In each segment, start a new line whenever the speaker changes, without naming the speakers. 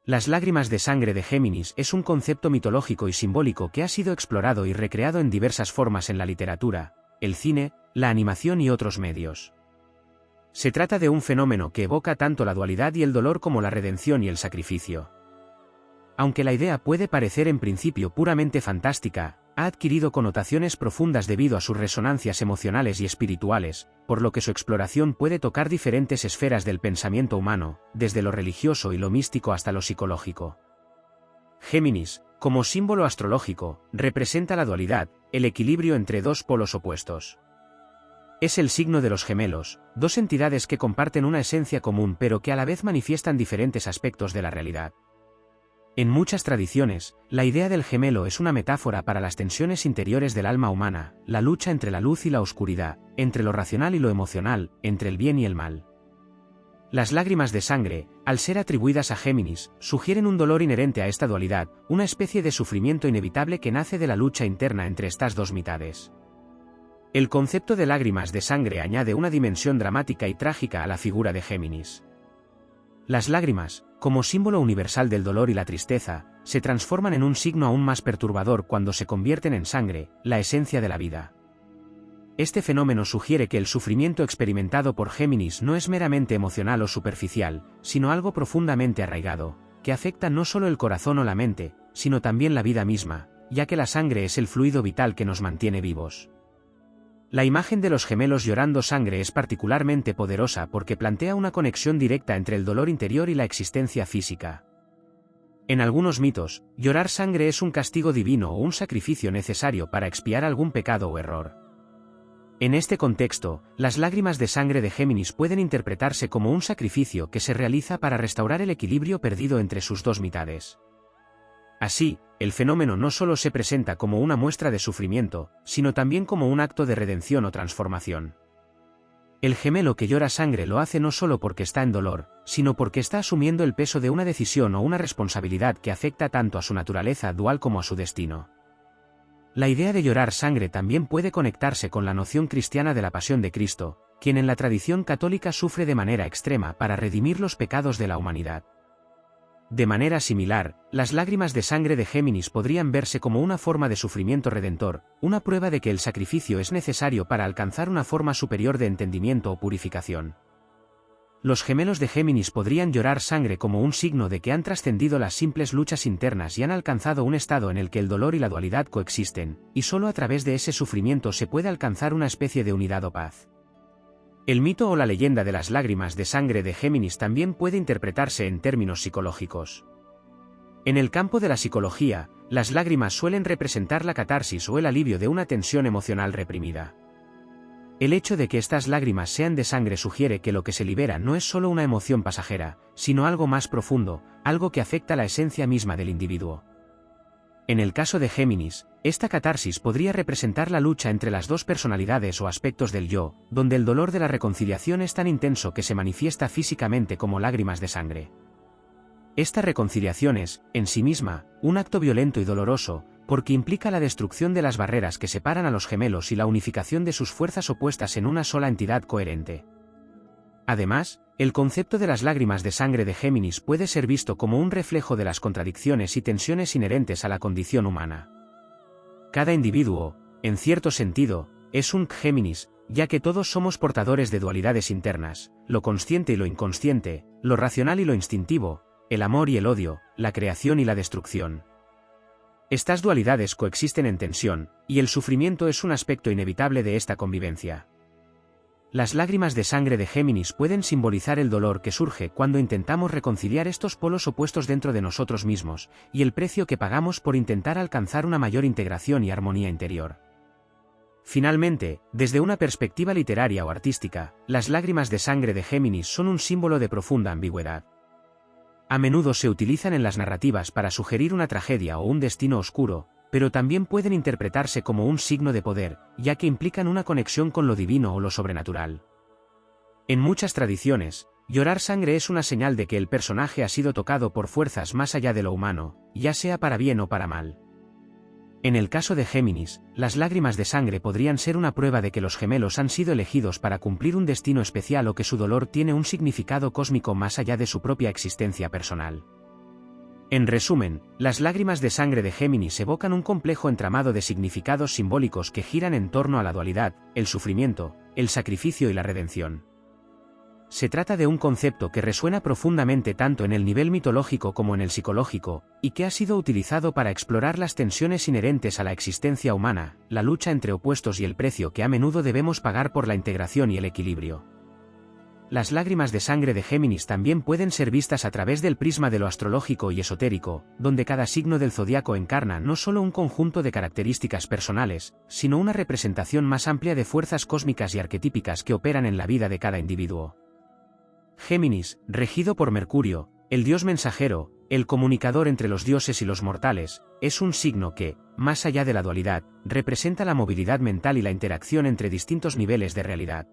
Las lágrimas de sangre de Géminis es un concepto mitológico y simbólico que ha sido explorado y recreado en diversas formas en la literatura, el cine, la animación y otros medios. Se trata de un fenómeno que evoca tanto la dualidad y el dolor como la redención y el sacrificio. Aunque la idea puede parecer en principio puramente fantástica, ha adquirido connotaciones profundas debido a sus resonancias emocionales y espirituales, por lo que su exploración puede tocar diferentes esferas del pensamiento humano, desde lo religioso y lo místico hasta lo psicológico. Géminis, como símbolo astrológico, representa la dualidad, el equilibrio entre dos polos opuestos. Es el signo de los gemelos, dos entidades que comparten una esencia común pero que a la vez manifiestan diferentes aspectos de la realidad. En muchas tradiciones, la idea del gemelo es una metáfora para las tensiones interiores del alma humana, la lucha entre la luz y la oscuridad, entre lo racional y lo emocional, entre el bien y el mal. Las lágrimas de sangre, al ser atribuidas a Géminis, sugieren un dolor inherente a esta dualidad, una especie de sufrimiento inevitable que nace de la lucha interna entre estas dos mitades. El concepto de lágrimas de sangre añade una dimensión dramática y trágica a la figura de Géminis. Las lágrimas, como símbolo universal del dolor y la tristeza, se transforman en un signo aún más perturbador cuando se convierten en sangre, la esencia de la vida. Este fenómeno sugiere que el sufrimiento experimentado por Géminis no es meramente emocional o superficial, sino algo profundamente arraigado, que afecta no solo el corazón o la mente, sino también la vida misma, ya que la sangre es el fluido vital que nos mantiene vivos. La imagen de los gemelos llorando sangre es particularmente poderosa porque plantea una conexión directa entre el dolor interior y la existencia física. En algunos mitos, llorar sangre es un castigo divino o un sacrificio necesario para expiar algún pecado o error. En este contexto, las lágrimas de sangre de Géminis pueden interpretarse como un sacrificio que se realiza para restaurar el equilibrio perdido entre sus dos mitades. Así, el fenómeno no solo se presenta como una muestra de sufrimiento, sino también como un acto de redención o transformación. El gemelo que llora sangre lo hace no solo porque está en dolor, sino porque está asumiendo el peso de una decisión o una responsabilidad que afecta tanto a su naturaleza dual como a su destino. La idea de llorar sangre también puede conectarse con la noción cristiana de la pasión de Cristo, quien en la tradición católica sufre de manera extrema para redimir los pecados de la humanidad. De manera similar, las lágrimas de sangre de Géminis podrían verse como una forma de sufrimiento redentor, una prueba de que el sacrificio es necesario para alcanzar una forma superior de entendimiento o purificación. Los gemelos de Géminis podrían llorar sangre como un signo de que han trascendido las simples luchas internas y han alcanzado un estado en el que el dolor y la dualidad coexisten, y solo a través de ese sufrimiento se puede alcanzar una especie de unidad o paz. El mito o la leyenda de las lágrimas de sangre de Géminis también puede interpretarse en términos psicológicos. En el campo de la psicología, las lágrimas suelen representar la catarsis o el alivio de una tensión emocional reprimida. El hecho de que estas lágrimas sean de sangre sugiere que lo que se libera no es solo una emoción pasajera, sino algo más profundo, algo que afecta la esencia misma del individuo. En el caso de Géminis, esta catarsis podría representar la lucha entre las dos personalidades o aspectos del yo, donde el dolor de la reconciliación es tan intenso que se manifiesta físicamente como lágrimas de sangre. Esta reconciliación es, en sí misma, un acto violento y doloroso, porque implica la destrucción de las barreras que separan a los gemelos y la unificación de sus fuerzas opuestas en una sola entidad coherente. Además, el concepto de las lágrimas de sangre de Géminis puede ser visto como un reflejo de las contradicciones y tensiones inherentes a la condición humana. Cada individuo, en cierto sentido, es un Géminis, ya que todos somos portadores de dualidades internas, lo consciente y lo inconsciente, lo racional y lo instintivo, el amor y el odio, la creación y la destrucción. Estas dualidades coexisten en tensión, y el sufrimiento es un aspecto inevitable de esta convivencia. Las lágrimas de sangre de Géminis pueden simbolizar el dolor que surge cuando intentamos reconciliar estos polos opuestos dentro de nosotros mismos, y el precio que pagamos por intentar alcanzar una mayor integración y armonía interior. Finalmente, desde una perspectiva literaria o artística, las lágrimas de sangre de Géminis son un símbolo de profunda ambigüedad. A menudo se utilizan en las narrativas para sugerir una tragedia o un destino oscuro, pero también pueden interpretarse como un signo de poder, ya que implican una conexión con lo divino o lo sobrenatural. En muchas tradiciones, llorar sangre es una señal de que el personaje ha sido tocado por fuerzas más allá de lo humano, ya sea para bien o para mal. En el caso de Géminis, las lágrimas de sangre podrían ser una prueba de que los gemelos han sido elegidos para cumplir un destino especial o que su dolor tiene un significado cósmico más allá de su propia existencia personal. En resumen, las lágrimas de sangre de Géminis evocan un complejo entramado de significados simbólicos que giran en torno a la dualidad, el sufrimiento, el sacrificio y la redención. Se trata de un concepto que resuena profundamente tanto en el nivel mitológico como en el psicológico, y que ha sido utilizado para explorar las tensiones inherentes a la existencia humana, la lucha entre opuestos y el precio que a menudo debemos pagar por la integración y el equilibrio. Las lágrimas de sangre de Géminis también pueden ser vistas a través del prisma de lo astrológico y esotérico, donde cada signo del zodiaco encarna no solo un conjunto de características personales, sino una representación más amplia de fuerzas cósmicas y arquetípicas que operan en la vida de cada individuo. Géminis, regido por Mercurio, el dios mensajero, el comunicador entre los dioses y los mortales, es un signo que, más allá de la dualidad, representa la movilidad mental y la interacción entre distintos niveles de realidad.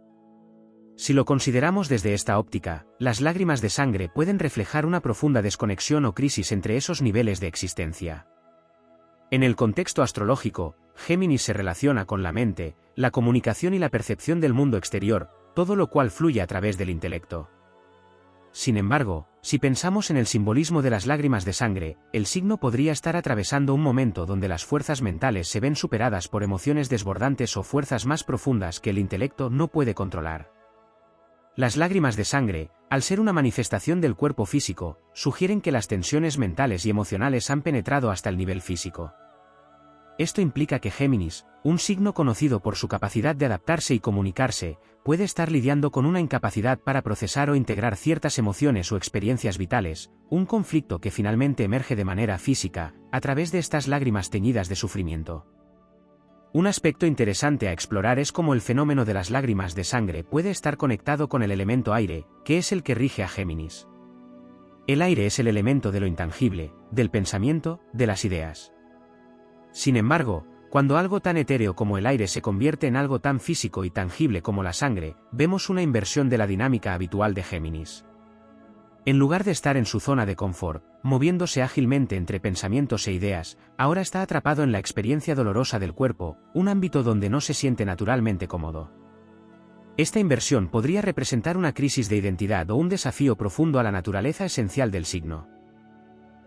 Si lo consideramos desde esta óptica, las lágrimas de sangre pueden reflejar una profunda desconexión o crisis entre esos niveles de existencia. En el contexto astrológico, Géminis se relaciona con la mente, la comunicación y la percepción del mundo exterior, todo lo cual fluye a través del intelecto. Sin embargo, si pensamos en el simbolismo de las lágrimas de sangre, el signo podría estar atravesando un momento donde las fuerzas mentales se ven superadas por emociones desbordantes o fuerzas más profundas que el intelecto no puede controlar. Las lágrimas de sangre, al ser una manifestación del cuerpo físico, sugieren que las tensiones mentales y emocionales han penetrado hasta el nivel físico. Esto implica que Géminis, un signo conocido por su capacidad de adaptarse y comunicarse, puede estar lidiando con una incapacidad para procesar o integrar ciertas emociones o experiencias vitales, un conflicto que finalmente emerge de manera física, a través de estas lágrimas teñidas de sufrimiento. Un aspecto interesante a explorar es cómo el fenómeno de las lágrimas de sangre puede estar conectado con el elemento aire, que es el que rige a Géminis. El aire es el elemento de lo intangible, del pensamiento, de las ideas. Sin embargo, cuando algo tan etéreo como el aire se convierte en algo tan físico y tangible como la sangre, vemos una inversión de la dinámica habitual de Géminis. En lugar de estar en su zona de confort, moviéndose ágilmente entre pensamientos e ideas, ahora está atrapado en la experiencia dolorosa del cuerpo, un ámbito donde no se siente naturalmente cómodo. Esta inversión podría representar una crisis de identidad o un desafío profundo a la naturaleza esencial del signo.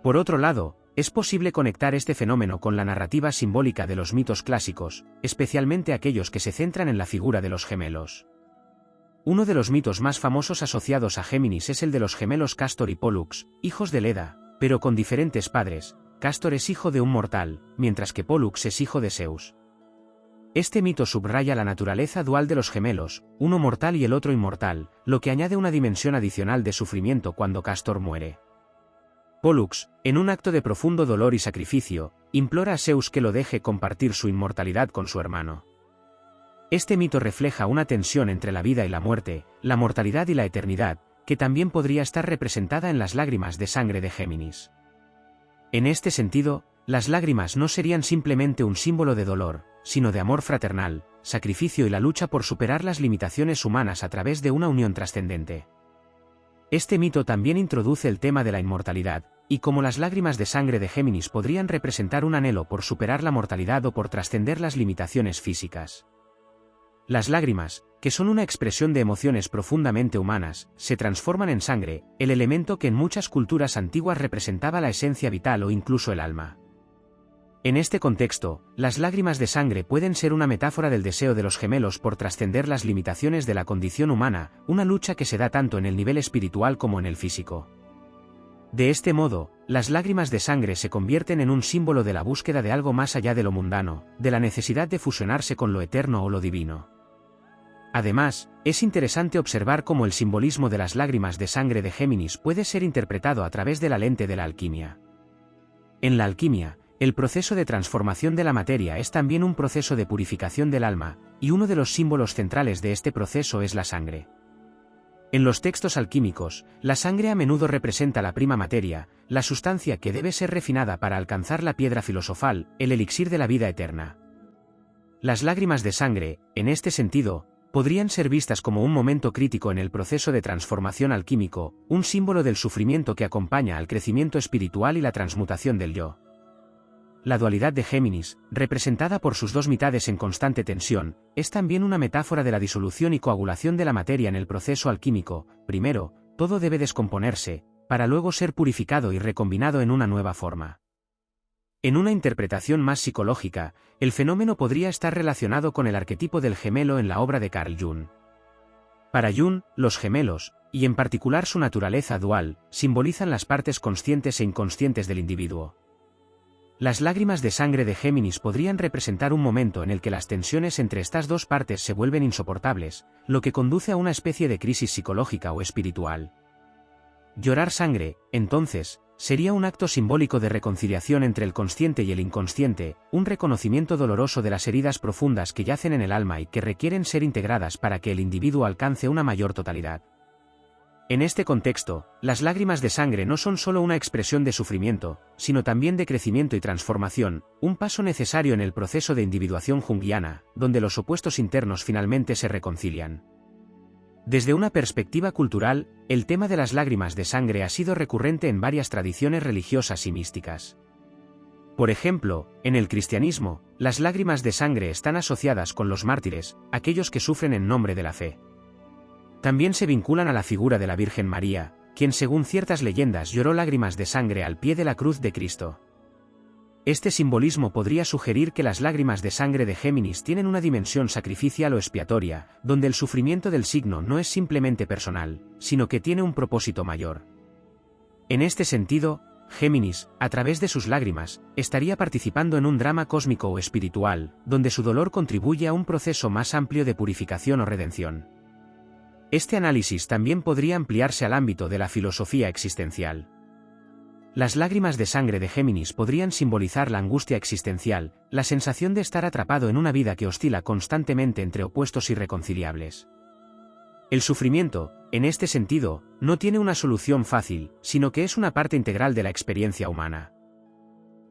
Por otro lado, es posible conectar este fenómeno con la narrativa simbólica de los mitos clásicos, especialmente aquellos que se centran en la figura de los gemelos. Uno de los mitos más famosos asociados a Géminis es el de los gemelos Cástor y Pólux, hijos de Leda, pero con diferentes padres. Cástor es hijo de un mortal, mientras que Pólux es hijo de Zeus. Este mito subraya la naturaleza dual de los gemelos, uno mortal y el otro inmortal, lo que añade una dimensión adicional de sufrimiento cuando Cástor muere. Pólux, en un acto de profundo dolor y sacrificio, implora a Zeus que lo deje compartir su inmortalidad con su hermano. Este mito refleja una tensión entre la vida y la muerte, la mortalidad y la eternidad, que también podría estar representada en las lágrimas de sangre de Géminis. En este sentido, las lágrimas no serían simplemente un símbolo de dolor, sino de amor fraternal, sacrificio y la lucha por superar las limitaciones humanas a través de una unión trascendente. Este mito también introduce el tema de la inmortalidad, y como las lágrimas de sangre de Géminis podrían representar un anhelo por superar la mortalidad o por trascender las limitaciones físicas. Las lágrimas, que son una expresión de emociones profundamente humanas, se transforman en sangre, el elemento que en muchas culturas antiguas representaba la esencia vital o incluso el alma. En este contexto, las lágrimas de sangre pueden ser una metáfora del deseo de los gemelos por trascender las limitaciones de la condición humana, una lucha que se da tanto en el nivel espiritual como en el físico. De este modo, las lágrimas de sangre se convierten en un símbolo de la búsqueda de algo más allá de lo mundano, de la necesidad de fusionarse con lo eterno o lo divino. Además, es interesante observar cómo el simbolismo de las lágrimas de sangre de Géminis puede ser interpretado a través de la lente de la alquimia. En la alquimia, el proceso de transformación de la materia es también un proceso de purificación del alma, y uno de los símbolos centrales de este proceso es la sangre. En los textos alquímicos, la sangre a menudo representa la prima materia, la sustancia que debe ser refinada para alcanzar la piedra filosofal, el elixir de la vida eterna. Las lágrimas de sangre, en este sentido, podrían ser vistas como un momento crítico en el proceso de transformación alquímico, un símbolo del sufrimiento que acompaña al crecimiento espiritual y la transmutación del yo. La dualidad de Géminis, representada por sus dos mitades en constante tensión, es también una metáfora de la disolución y coagulación de la materia en el proceso alquímico. Primero, todo debe descomponerse, para luego ser purificado y recombinado en una nueva forma. En una interpretación más psicológica, el fenómeno podría estar relacionado con el arquetipo del gemelo en la obra de Carl Jung. Para Jung, los gemelos, y en particular su naturaleza dual, simbolizan las partes conscientes e inconscientes del individuo. Las lágrimas de sangre de Géminis podrían representar un momento en el que las tensiones entre estas dos partes se vuelven insoportables, lo que conduce a una especie de crisis psicológica o espiritual. Llorar sangre, entonces, sería un acto simbólico de reconciliación entre el consciente y el inconsciente, un reconocimiento doloroso de las heridas profundas que yacen en el alma y que requieren ser integradas para que el individuo alcance una mayor totalidad. En este contexto, las lágrimas de sangre no son solo una expresión de sufrimiento, sino también de crecimiento y transformación, un paso necesario en el proceso de individuación junguiana, donde los opuestos internos finalmente se reconcilian. Desde una perspectiva cultural, el tema de las lágrimas de sangre ha sido recurrente en varias tradiciones religiosas y místicas. Por ejemplo, en el cristianismo, las lágrimas de sangre están asociadas con los mártires, aquellos que sufren en nombre de la fe. También se vinculan a la figura de la Virgen María, quien según ciertas leyendas lloró lágrimas de sangre al pie de la cruz de Cristo. Este simbolismo podría sugerir que las lágrimas de sangre de Géminis tienen una dimensión sacrificial o expiatoria, donde el sufrimiento del signo no es simplemente personal, sino que tiene un propósito mayor. En este sentido, Géminis, a través de sus lágrimas, estaría participando en un drama cósmico o espiritual, donde su dolor contribuye a un proceso más amplio de purificación o redención. Este análisis también podría ampliarse al ámbito de la filosofía existencial. Las lágrimas de sangre de Géminis podrían simbolizar la angustia existencial, la sensación de estar atrapado en una vida que oscila constantemente entre opuestos irreconciliables. El sufrimiento, en este sentido, no tiene una solución fácil, sino que es una parte integral de la experiencia humana.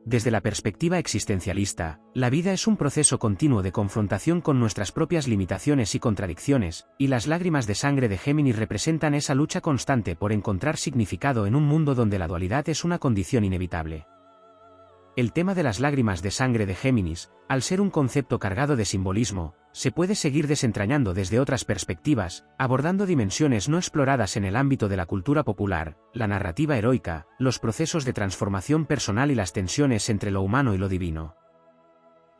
Desde la perspectiva existencialista, la vida es un proceso continuo de confrontación con nuestras propias limitaciones y contradicciones, y las lágrimas de sangre de Géminis representan esa lucha constante por encontrar significado en un mundo donde la dualidad es una condición inevitable. El tema de las lágrimas de sangre de Géminis, al ser un concepto cargado de simbolismo, se puede seguir desentrañando desde otras perspectivas, abordando dimensiones no exploradas en el ámbito de la cultura popular, la narrativa heroica, los procesos de transformación personal y las tensiones entre lo humano y lo divino.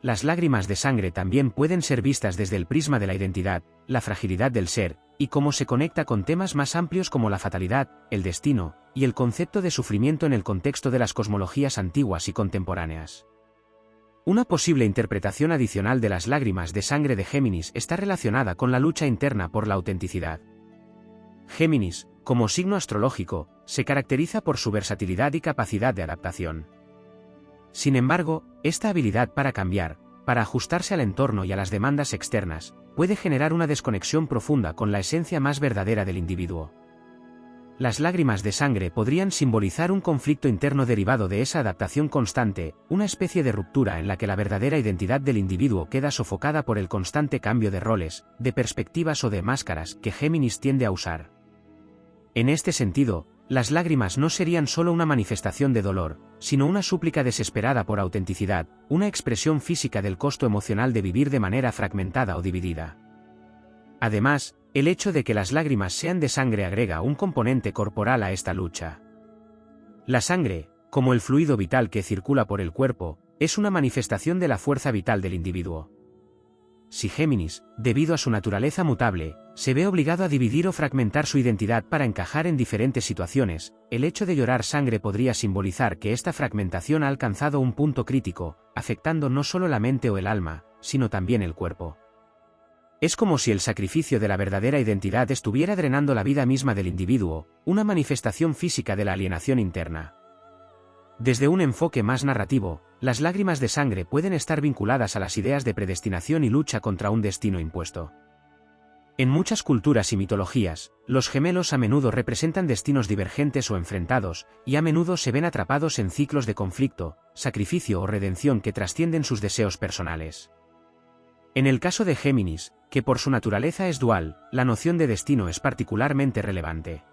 Las lágrimas de sangre también pueden ser vistas desde el prisma de la identidad, la fragilidad del ser, y cómo se conecta con temas más amplios como la fatalidad, el destino, y el concepto de sufrimiento en el contexto de las cosmologías antiguas y contemporáneas. Una posible interpretación adicional de las lágrimas de sangre de Géminis está relacionada con la lucha interna por la autenticidad. Géminis, como signo astrológico, se caracteriza por su versatilidad y capacidad de adaptación. Sin embargo, esta habilidad para cambiar, para ajustarse al entorno y a las demandas externas, puede generar una desconexión profunda con la esencia más verdadera del individuo. Las lágrimas de sangre podrían simbolizar un conflicto interno derivado de esa adaptación constante, una especie de ruptura en la que la verdadera identidad del individuo queda sofocada por el constante cambio de roles, de perspectivas o de máscaras que Géminis tiende a usar. En este sentido, las lágrimas no serían solo una manifestación de dolor, sino una súplica desesperada por autenticidad, una expresión física del costo emocional de vivir de manera fragmentada o dividida. Además, el hecho de que las lágrimas sean de sangre agrega un componente corporal a esta lucha. La sangre, como el fluido vital que circula por el cuerpo, es una manifestación de la fuerza vital del individuo. Si Géminis, debido a su naturaleza mutable, se ve obligado a dividir o fragmentar su identidad para encajar en diferentes situaciones, el hecho de llorar sangre podría simbolizar que esta fragmentación ha alcanzado un punto crítico, afectando no solo la mente o el alma, sino también el cuerpo. Es como si el sacrificio de la verdadera identidad estuviera drenando la vida misma del individuo, una manifestación física de la alienación interna. Desde un enfoque más narrativo, las lágrimas de sangre pueden estar vinculadas a las ideas de predestinación y lucha contra un destino impuesto. En muchas culturas y mitologías, los gemelos a menudo representan destinos divergentes o enfrentados, y a menudo se ven atrapados en ciclos de conflicto, sacrificio o redención que trascienden sus deseos personales. En el caso de Géminis, que por su naturaleza es dual, la noción de destino es particularmente relevante.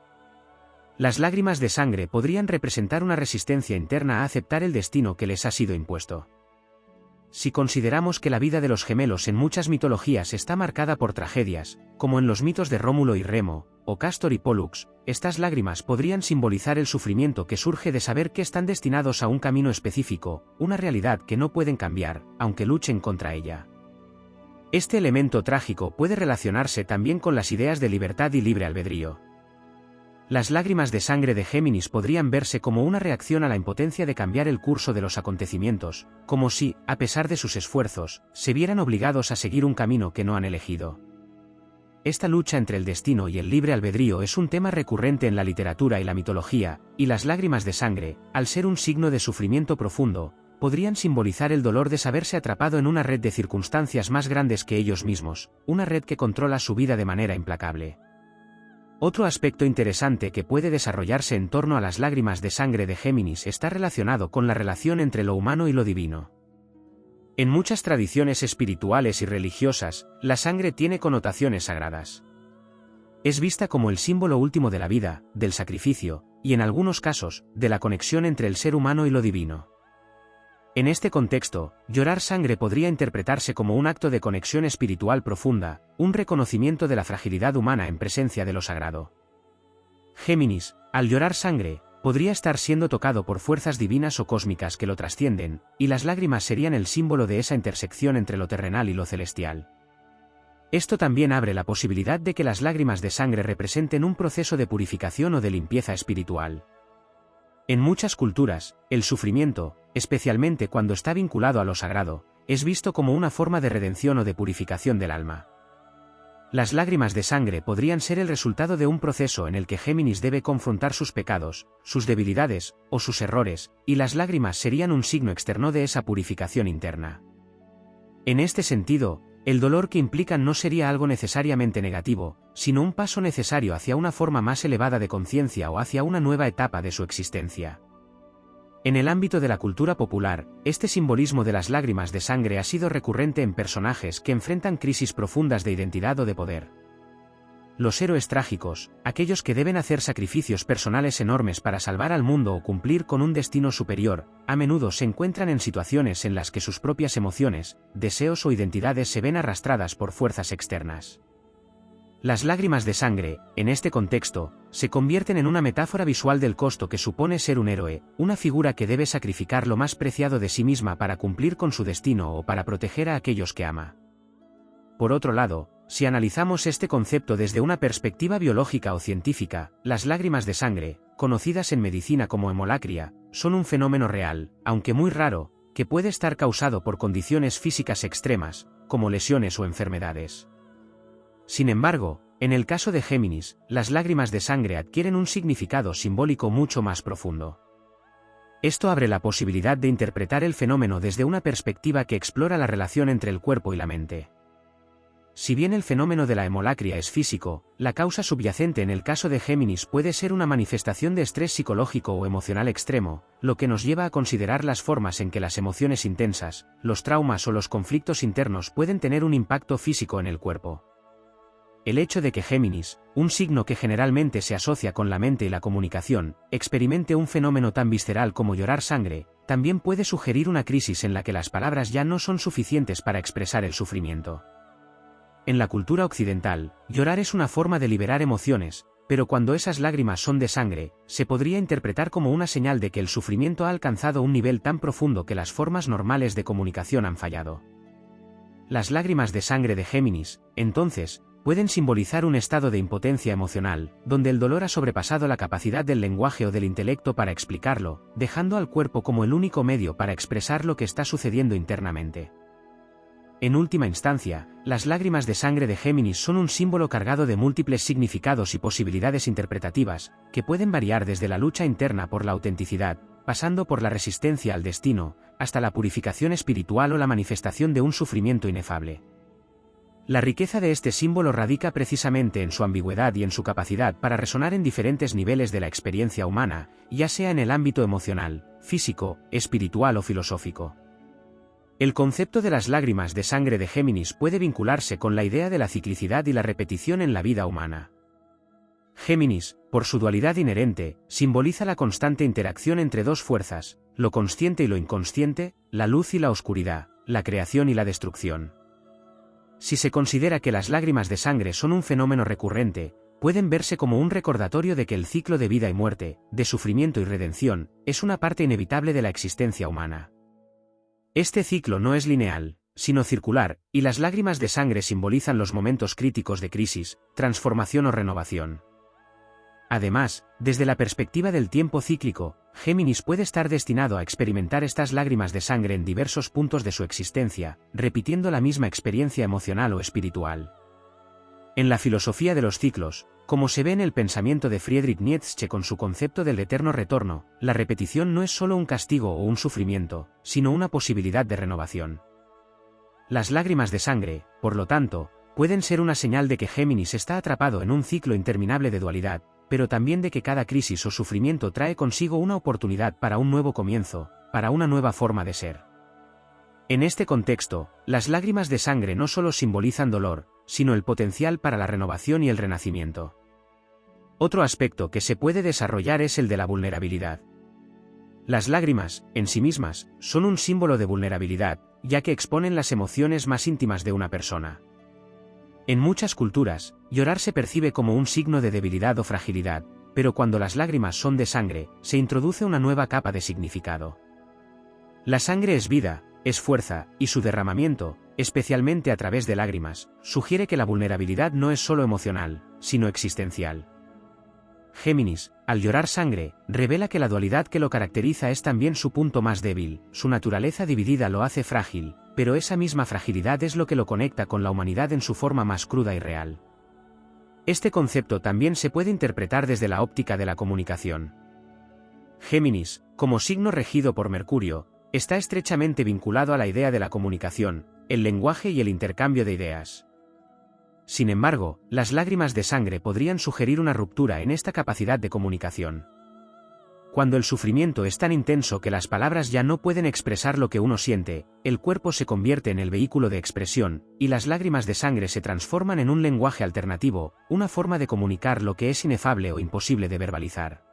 Las lágrimas de sangre podrían representar una resistencia interna a aceptar el destino que les ha sido impuesto. si consideramos que la vida de los gemelos en muchas mitologías está marcada por tragedias, como en los mitos de Rómulo y Remo, o Castor y Pólux, estas lágrimas podrían simbolizar el sufrimiento que surge de saber que están destinados a un camino específico, una realidad que no pueden cambiar, aunque luchen contra ella. Este elemento trágico puede relacionarse también con las ideas de libertad y libre albedrío. Las lágrimas de sangre de Géminis podrían verse como una reacción a la impotencia de cambiar el curso de los acontecimientos, como si, a pesar de sus esfuerzos, se vieran obligados a seguir un camino que no han elegido. Esta lucha entre el destino y el libre albedrío es un tema recurrente en la literatura y la mitología, y las lágrimas de sangre, al ser un signo de sufrimiento profundo, podrían simbolizar el dolor de saberse atrapado en una red de circunstancias más grandes que ellos mismos, una red que controla su vida de manera implacable. Otro aspecto interesante que puede desarrollarse en torno a las lágrimas de sangre de Géminis está relacionado con la relación entre lo humano y lo divino. En muchas tradiciones espirituales y religiosas, la sangre tiene connotaciones sagradas. Es vista como el símbolo último de la vida, del sacrificio, y en algunos casos, de la conexión entre el ser humano y lo divino. En este contexto, llorar sangre podría interpretarse como un acto de conexión espiritual profunda, un reconocimiento de la fragilidad humana en presencia de lo sagrado. Géminis, al llorar sangre, podría estar siendo tocado por fuerzas divinas o cósmicas que lo trascienden, y las lágrimas serían el símbolo de esa intersección entre lo terrenal y lo celestial. Esto también abre la posibilidad de que las lágrimas de sangre representen un proceso de purificación o de limpieza espiritual. En muchas culturas, el sufrimiento, especialmente cuando está vinculado a lo sagrado, es visto como una forma de redención o de purificación del alma. Las lágrimas de sangre podrían ser el resultado de un proceso en el que Géminis debe confrontar sus pecados, sus debilidades, o sus errores, y las lágrimas serían un signo externo de esa purificación interna. En este sentido, el dolor que implican no sería algo necesariamente negativo, sino un paso necesario hacia una forma más elevada de conciencia o hacia una nueva etapa de su existencia. En el ámbito de la cultura popular, este simbolismo de las lágrimas de sangre ha sido recurrente en personajes que enfrentan crisis profundas de identidad o de poder. Los héroes trágicos, aquellos que deben hacer sacrificios personales enormes para salvar al mundo o cumplir con un destino superior, a menudo se encuentran en situaciones en las que sus propias emociones, deseos o identidades se ven arrastradas por fuerzas externas. Las lágrimas de sangre, en este contexto, se convierten en una metáfora visual del costo que supone ser un héroe, una figura que debe sacrificar lo más preciado de sí misma para cumplir con su destino o para proteger a aquellos que ama. Por otro lado, si analizamos este concepto desde una perspectiva biológica o científica, las lágrimas de sangre, conocidas en medicina como hemolacria, son un fenómeno real, aunque muy raro, que puede estar causado por condiciones físicas extremas, como lesiones o enfermedades. Sin embargo, en el caso de Géminis, las lágrimas de sangre adquieren un significado simbólico mucho más profundo. Esto abre la posibilidad de interpretar el fenómeno desde una perspectiva que explora la relación entre el cuerpo y la mente. Si bien el fenómeno de la hemolacria es físico, la causa subyacente en el caso de Géminis puede ser una manifestación de estrés psicológico o emocional extremo, lo que nos lleva a considerar las formas en que las emociones intensas, los traumas o los conflictos internos pueden tener un impacto físico en el cuerpo. El hecho de que Géminis, un signo que generalmente se asocia con la mente y la comunicación, experimente un fenómeno tan visceral como llorar sangre, también puede sugerir una crisis en la que las palabras ya no son suficientes para expresar el sufrimiento. En la cultura occidental, llorar es una forma de liberar emociones, pero cuando esas lágrimas son de sangre, se podría interpretar como una señal de que el sufrimiento ha alcanzado un nivel tan profundo que las formas normales de comunicación han fallado. Las lágrimas de sangre de Géminis, entonces, pueden simbolizar un estado de impotencia emocional, donde el dolor ha sobrepasado la capacidad del lenguaje o del intelecto para explicarlo, dejando al cuerpo como el único medio para expresar lo que está sucediendo internamente. En última instancia, las lágrimas de sangre de Géminis son un símbolo cargado de múltiples significados y posibilidades interpretativas, que pueden variar desde la lucha interna por la autenticidad, pasando por la resistencia al destino, hasta la purificación espiritual o la manifestación de un sufrimiento inefable. La riqueza de este símbolo radica precisamente en su ambigüedad y en su capacidad para resonar en diferentes niveles de la experiencia humana, ya sea en el ámbito emocional, físico, espiritual o filosófico. El concepto de las lágrimas de sangre de Géminis puede vincularse con la idea de la ciclicidad y la repetición en la vida humana. Géminis, por su dualidad inherente, simboliza la constante interacción entre dos fuerzas, lo consciente y lo inconsciente, la luz y la oscuridad, la creación y la destrucción. Si se considera que las lágrimas de sangre son un fenómeno recurrente, pueden verse como un recordatorio de que el ciclo de vida y muerte, de sufrimiento y redención, es una parte inevitable de la existencia humana. Este ciclo no es lineal, sino circular, y las lágrimas de sangre simbolizan los momentos críticos de crisis, transformación o renovación. Además, desde la perspectiva del tiempo cíclico, Géminis puede estar destinado a experimentar estas lágrimas de sangre en diversos puntos de su existencia, repitiendo la misma experiencia emocional o espiritual. En la filosofía de los ciclos, como se ve en el pensamiento de Friedrich Nietzsche con su concepto del eterno retorno, la repetición no es solo un castigo o un sufrimiento, sino una posibilidad de renovación. Las lágrimas de sangre, por lo tanto, pueden ser una señal de que Géminis está atrapado en un ciclo interminable de dualidad, pero también de que cada crisis o sufrimiento trae consigo una oportunidad para un nuevo comienzo, para una nueva forma de ser. En este contexto, las lágrimas de sangre no solo simbolizan dolor, sino el potencial para la renovación y el renacimiento. Otro aspecto que se puede desarrollar es el de la vulnerabilidad. Las lágrimas, en sí mismas, son un símbolo de vulnerabilidad, ya que exponen las emociones más íntimas de una persona. En muchas culturas, llorar se percibe como un signo de debilidad o fragilidad, pero cuando las lágrimas son de sangre, se introduce una nueva capa de significado. La sangre es vida, es fuerza, y su derramamiento, especialmente a través de lágrimas, sugiere que la vulnerabilidad no es solo emocional, sino existencial. Géminis, al llorar sangre, revela que la dualidad que lo caracteriza es también su punto más débil, su naturaleza dividida lo hace frágil, pero esa misma fragilidad es lo que lo conecta con la humanidad en su forma más cruda y real. Este concepto también se puede interpretar desde la óptica de la comunicación. Géminis, como signo regido por Mercurio, está estrechamente vinculado a la idea de la comunicación, el lenguaje y el intercambio de ideas. Sin embargo, las lágrimas de sangre podrían sugerir una ruptura en esta capacidad de comunicación. Cuando el sufrimiento es tan intenso que las palabras ya no pueden expresar lo que uno siente, el cuerpo se convierte en el vehículo de expresión, y las lágrimas de sangre se transforman en un lenguaje alternativo, una forma de comunicar lo que es inefable o imposible de verbalizar.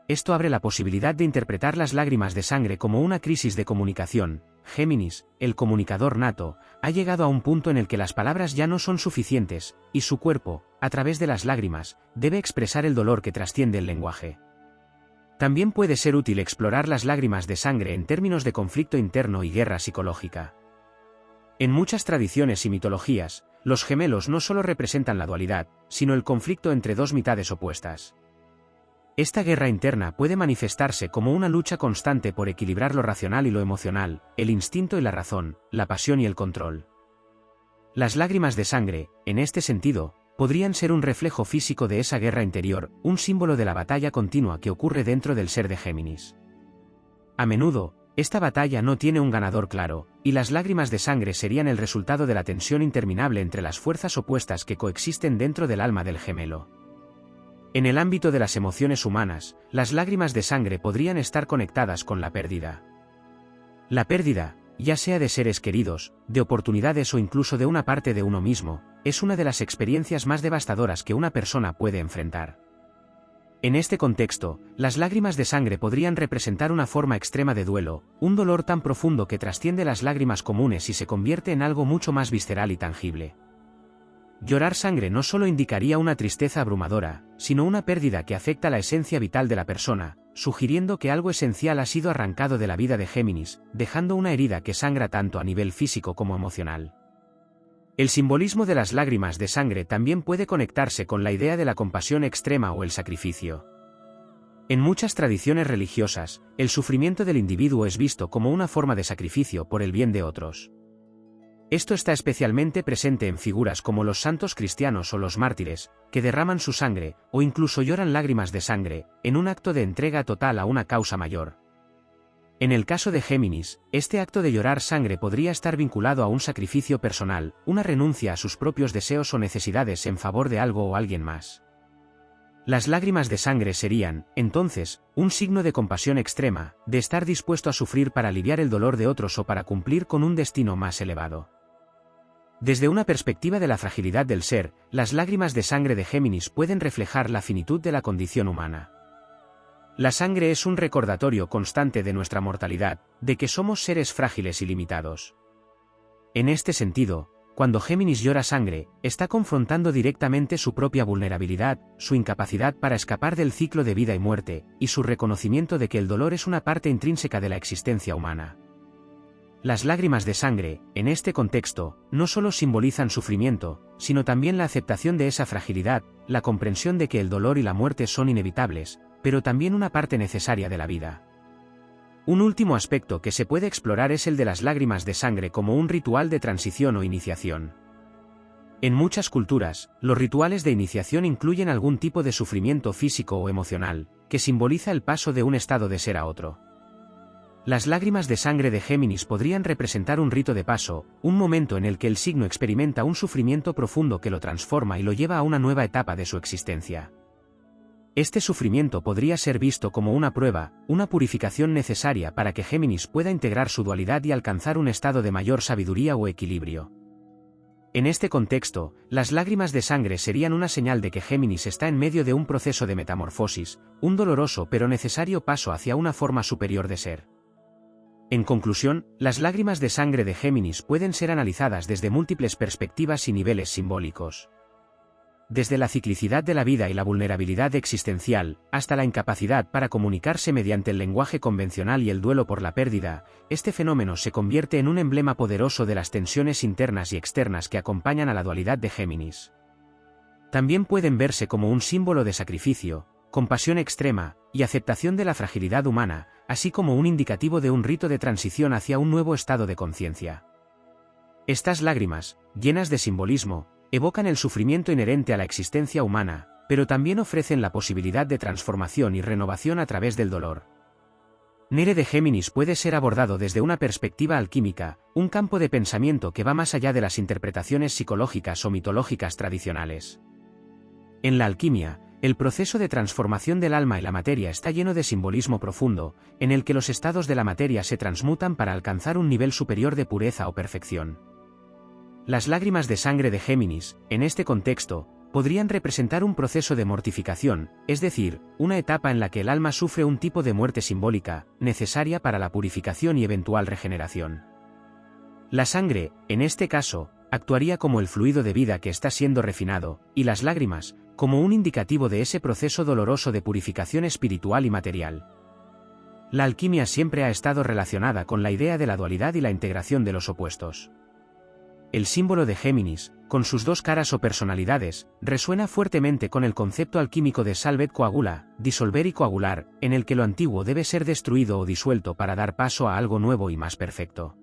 Esto abre la posibilidad de interpretar las lágrimas de sangre como una crisis de comunicación. Géminis, el comunicador nato, ha llegado a un punto en el que las palabras ya no son suficientes, y su cuerpo, a través de las lágrimas, debe expresar el dolor que trasciende el lenguaje. También puede ser útil explorar las lágrimas de sangre en términos de conflicto interno y guerra psicológica. En muchas tradiciones y mitologías, los gemelos no solo representan la dualidad, sino el conflicto entre dos mitades opuestas. Esta guerra interna puede manifestarse como una lucha constante por equilibrar lo racional y lo emocional, el instinto y la razón, la pasión y el control. Las lágrimas de sangre, en este sentido, podrían ser un reflejo físico de esa guerra interior, un símbolo de la batalla continua que ocurre dentro del ser de Géminis. A menudo, esta batalla no tiene un ganador claro, y las lágrimas de sangre serían el resultado de la tensión interminable entre las fuerzas opuestas que coexisten dentro del alma del gemelo. En el ámbito de las emociones humanas, las lágrimas de sangre podrían estar conectadas con la pérdida. La pérdida, ya sea de seres queridos, de oportunidades o incluso de una parte de uno mismo, es una de las experiencias más devastadoras que una persona puede enfrentar. En este contexto, las lágrimas de sangre podrían representar una forma extrema de duelo, un dolor tan profundo que trasciende las lágrimas comunes y se convierte en algo mucho más visceral y tangible. Llorar sangre no solo indicaría una tristeza abrumadora, sino una pérdida que afecta la esencia vital de la persona, sugiriendo que algo esencial ha sido arrancado de la vida de Géminis, dejando una herida que sangra tanto a nivel físico como emocional. El simbolismo de las lágrimas de sangre también puede conectarse con la idea de la compasión extrema o el sacrificio. En muchas tradiciones religiosas, el sufrimiento del individuo es visto como una forma de sacrificio por el bien de otros. Esto está especialmente presente en figuras como los santos cristianos o los mártires, que derraman su sangre, o incluso lloran lágrimas de sangre, en un acto de entrega total a una causa mayor. En el caso de Géminis, este acto de llorar sangre podría estar vinculado a un sacrificio personal, una renuncia a sus propios deseos o necesidades en favor de algo o alguien más. Las lágrimas de sangre serían, entonces, un signo de compasión extrema, de estar dispuesto a sufrir para aliviar el dolor de otros o para cumplir con un destino más elevado. Desde una perspectiva de la fragilidad del ser, las lágrimas de sangre de Géminis pueden reflejar la finitud de la condición humana. La sangre es un recordatorio constante de nuestra mortalidad, de que somos seres frágiles y limitados. En este sentido, cuando Géminis llora sangre, está confrontando directamente su propia vulnerabilidad, su incapacidad para escapar del ciclo de vida y muerte, y su reconocimiento de que el dolor es una parte intrínseca de la existencia humana. Las lágrimas de sangre, en este contexto, no solo simbolizan sufrimiento, sino también la aceptación de esa fragilidad, la comprensión de que el dolor y la muerte son inevitables, pero también una parte necesaria de la vida. Un último aspecto que se puede explorar es el de las lágrimas de sangre como un ritual de transición o iniciación. En muchas culturas, los rituales de iniciación incluyen algún tipo de sufrimiento físico o emocional, que simboliza el paso de un estado de ser a otro. Las lágrimas de sangre de Géminis podrían representar un rito de paso, un momento en el que el signo experimenta un sufrimiento profundo que lo transforma y lo lleva a una nueva etapa de su existencia. Este sufrimiento podría ser visto como una prueba, una purificación necesaria para que Géminis pueda integrar su dualidad y alcanzar un estado de mayor sabiduría o equilibrio. En este contexto, las lágrimas de sangre serían una señal de que Géminis está en medio de un proceso de metamorfosis, un doloroso pero necesario paso hacia una forma superior de ser. En conclusión, las lágrimas de sangre de Géminis pueden ser analizadas desde múltiples perspectivas y niveles simbólicos. Desde la ciclicidad de la vida y la vulnerabilidad existencial, hasta la incapacidad para comunicarse mediante el lenguaje convencional y el duelo por la pérdida, este fenómeno se convierte en un emblema poderoso de las tensiones internas y externas que acompañan a la dualidad de Géminis. También pueden verse como un símbolo de sacrificio, compasión extrema, y aceptación de la fragilidad humana, así como un indicativo de un rito de transición hacia un nuevo estado de conciencia. Estas lágrimas, llenas de simbolismo, evocan el sufrimiento inherente a la existencia humana, pero también ofrecen la posibilidad de transformación y renovación a través del dolor. Nere de Géminis puede ser abordado desde una perspectiva alquímica, un campo de pensamiento que va más allá de las interpretaciones psicológicas o mitológicas tradicionales. En la alquimia, el proceso de transformación del alma y la materia está lleno de simbolismo profundo, en el que los estados de la materia se transmutan para alcanzar un nivel superior de pureza o perfección. Las lágrimas de sangre de Géminis, en este contexto, podrían representar un proceso de mortificación, es decir, una etapa en la que el alma sufre un tipo de muerte simbólica, necesaria para la purificación y eventual regeneración. La sangre, en este caso, actuaría como el fluido de vida que está siendo refinado, y las lágrimas, como un indicativo de ese proceso doloroso de purificación espiritual y material. La alquimia siempre ha estado relacionada con la idea de la dualidad y la integración de los opuestos. El símbolo de Géminis, con sus dos caras o personalidades, resuena fuertemente con el concepto alquímico de salvet coagula, disolver y coagular, en el que lo antiguo debe ser destruido o disuelto para dar paso a algo nuevo y más perfecto.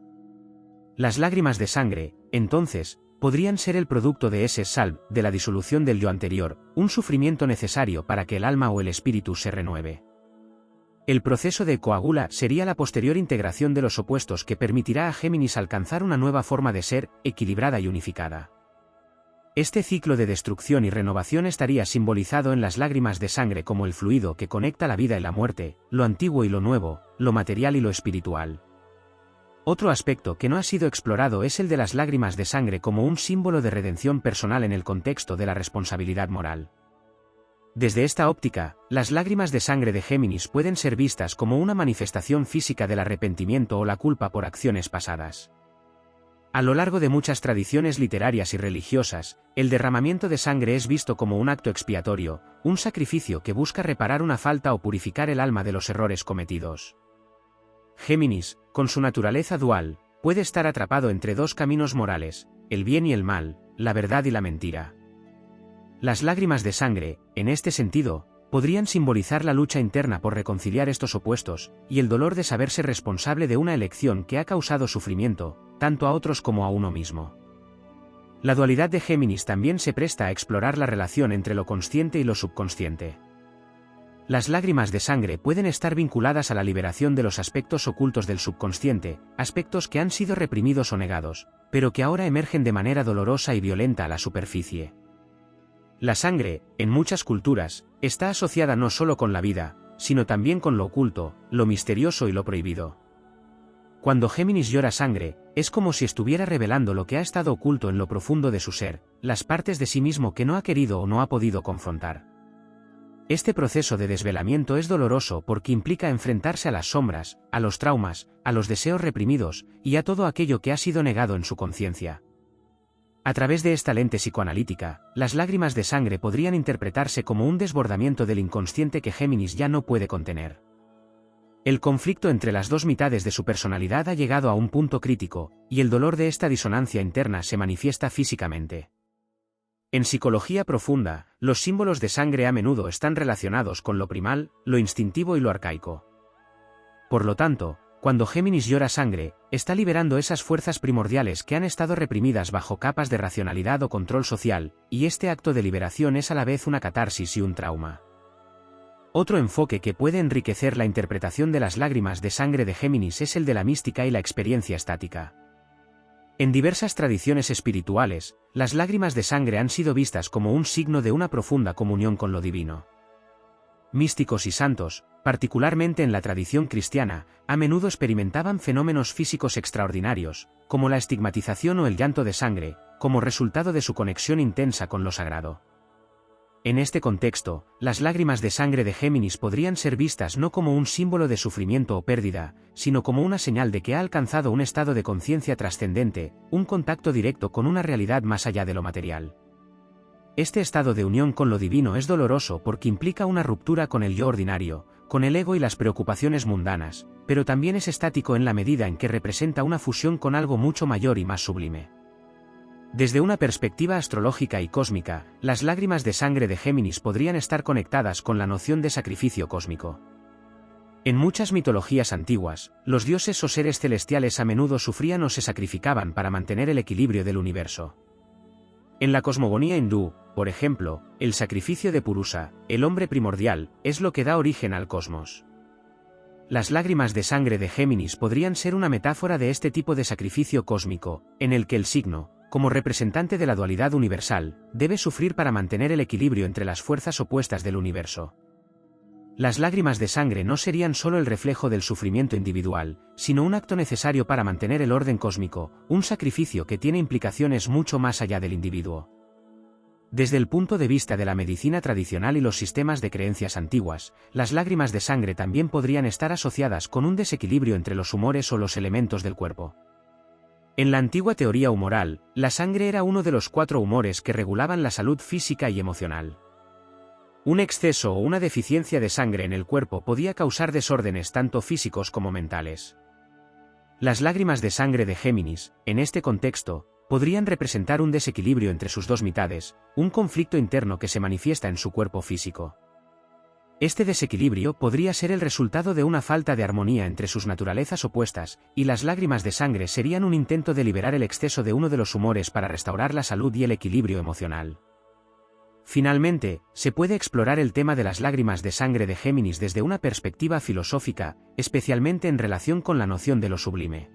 Las lágrimas de sangre, entonces, podrían ser el producto de ese salv, de la disolución del yo anterior, un sufrimiento necesario para que el alma o el espíritu se renueve. El proceso de coagula sería la posterior integración de los opuestos que permitirá a Géminis alcanzar una nueva forma de ser, equilibrada y unificada. Este ciclo de destrucción y renovación estaría simbolizado en las lágrimas de sangre como el fluido que conecta la vida y la muerte, lo antiguo y lo nuevo, lo material y lo espiritual. Otro aspecto que no ha sido explorado es el de las lágrimas de sangre como un símbolo de redención personal en el contexto de la responsabilidad moral. Desde esta óptica, las lágrimas de sangre de Géminis pueden ser vistas como una manifestación física del arrepentimiento o la culpa por acciones pasadas. A lo largo de muchas tradiciones literarias y religiosas, el derramamiento de sangre es visto como un acto expiatorio, un sacrificio que busca reparar una falta o purificar el alma de los errores cometidos. Géminis, con su naturaleza dual, puede estar atrapado entre dos caminos morales, el bien y el mal, la verdad y la mentira. Las lágrimas de sangre, en este sentido, podrían simbolizar la lucha interna por reconciliar estos opuestos, y el dolor de saberse responsable de una elección que ha causado sufrimiento, tanto a otros como a uno mismo. La dualidad de Géminis también se presta a explorar la relación entre lo consciente y lo subconsciente. Las lágrimas de sangre pueden estar vinculadas a la liberación de los aspectos ocultos del subconsciente, aspectos que han sido reprimidos o negados, pero que ahora emergen de manera dolorosa y violenta a la superficie. La sangre, en muchas culturas, está asociada no solo con la vida, sino también con lo oculto, lo misterioso y lo prohibido. Cuando Géminis llora sangre, es como si estuviera revelando lo que ha estado oculto en lo profundo de su ser, las partes de sí mismo que no ha querido o no ha podido confrontar. Este proceso de desvelamiento es doloroso porque implica enfrentarse a las sombras, a los traumas, a los deseos reprimidos, y a todo aquello que ha sido negado en su conciencia. A través de esta lente psicoanalítica, las lágrimas de sangre podrían interpretarse como un desbordamiento del inconsciente que Géminis ya no puede contener. El conflicto entre las dos mitades de su personalidad ha llegado a un punto crítico, y el dolor de esta disonancia interna se manifiesta físicamente. En psicología profunda, los símbolos de sangre a menudo están relacionados con lo primal, lo instintivo y lo arcaico. Por lo tanto, cuando Géminis llora sangre, está liberando esas fuerzas primordiales que han estado reprimidas bajo capas de racionalidad o control social, y este acto de liberación es a la vez una catarsis y un trauma. Otro enfoque que puede enriquecer la interpretación de las lágrimas de sangre de Géminis es el de la mística y la experiencia estática. En diversas tradiciones espirituales, las lágrimas de sangre han sido vistas como un signo de una profunda comunión con lo divino. Místicos y santos, particularmente en la tradición cristiana, a menudo experimentaban fenómenos físicos extraordinarios, como la estigmatización o el llanto de sangre, como resultado de su conexión intensa con lo sagrado. En este contexto, las lágrimas de sangre de Géminis podrían ser vistas no como un símbolo de sufrimiento o pérdida, sino como una señal de que ha alcanzado un estado de conciencia trascendente, un contacto directo con una realidad más allá de lo material. Este estado de unión con lo divino es doloroso porque implica una ruptura con el yo ordinario, con el ego y las preocupaciones mundanas, pero también es estático en la medida en que representa una fusión con algo mucho mayor y más sublime. Desde una perspectiva astrológica y cósmica, las lágrimas de sangre de Géminis podrían estar conectadas con la noción de sacrificio cósmico. En muchas mitologías antiguas, los dioses o seres celestiales a menudo sufrían o se sacrificaban para mantener el equilibrio del universo. En la cosmogonía hindú, por ejemplo, el sacrificio de Purusa, el hombre primordial, es lo que da origen al cosmos. Las lágrimas de sangre de Géminis podrían ser una metáfora de este tipo de sacrificio cósmico, en el que el signo, como representante de la dualidad universal, debe sufrir para mantener el equilibrio entre las fuerzas opuestas del universo. Las lágrimas de sangre no serían solo el reflejo del sufrimiento individual, sino un acto necesario para mantener el orden cósmico, un sacrificio que tiene implicaciones mucho más allá del individuo. Desde el punto de vista de la medicina tradicional y los sistemas de creencias antiguas, las lágrimas de sangre también podrían estar asociadas con un desequilibrio entre los humores o los elementos del cuerpo. En la antigua teoría humoral, la sangre era uno de los 4 humores que regulaban la salud física y emocional. Un exceso o una deficiencia de sangre en el cuerpo podía causar desórdenes tanto físicos como mentales. Las lágrimas de sangre de Géminis, en este contexto, podrían representar un desequilibrio entre sus dos mitades, un conflicto interno que se manifiesta en su cuerpo físico. Este desequilibrio podría ser el resultado de una falta de armonía entre sus naturalezas opuestas, y las lágrimas de sangre serían un intento de liberar el exceso de uno de los humores para restaurar la salud y el equilibrio emocional. Finalmente, se puede explorar el tema de las lágrimas de sangre de Géminis desde una perspectiva filosófica, especialmente en relación con la noción de lo sublime.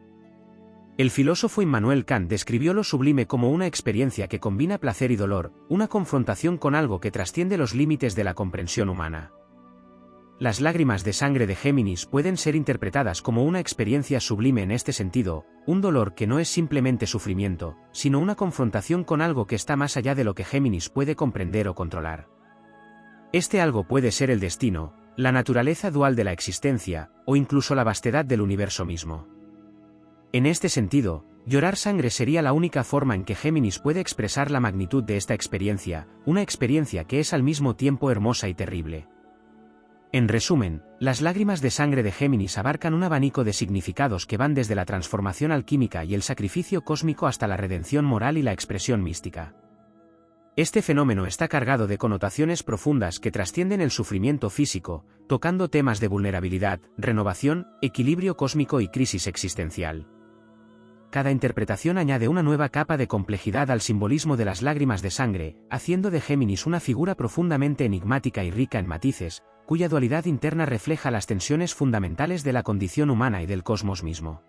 El filósofo Immanuel Kant describió lo sublime como una experiencia que combina placer y dolor, una confrontación con algo que trasciende los límites de la comprensión humana. Las lágrimas de sangre de Géminis pueden ser interpretadas como una experiencia sublime en este sentido, un dolor que no es simplemente sufrimiento, sino una confrontación con algo que está más allá de lo que Géminis puede comprender o controlar. Este algo puede ser el destino, la naturaleza dual de la existencia, o incluso la vastedad del universo mismo. En este sentido, llorar sangre sería la única forma en que Géminis puede expresar la magnitud de esta experiencia, una experiencia que es al mismo tiempo hermosa y terrible. En resumen, las lágrimas de sangre de Géminis abarcan un abanico de significados que van desde la transformación alquímica y el sacrificio cósmico hasta la redención moral y la expresión mística. Este fenómeno está cargado de connotaciones profundas que trascienden el sufrimiento físico, tocando temas de vulnerabilidad, renovación, equilibrio cósmico y crisis existencial. Cada interpretación añade una nueva capa de complejidad al simbolismo de las lágrimas de sangre, haciendo de Géminis una figura profundamente enigmática y rica en matices, cuya dualidad interna refleja las tensiones fundamentales de la condición humana y del cosmos mismo.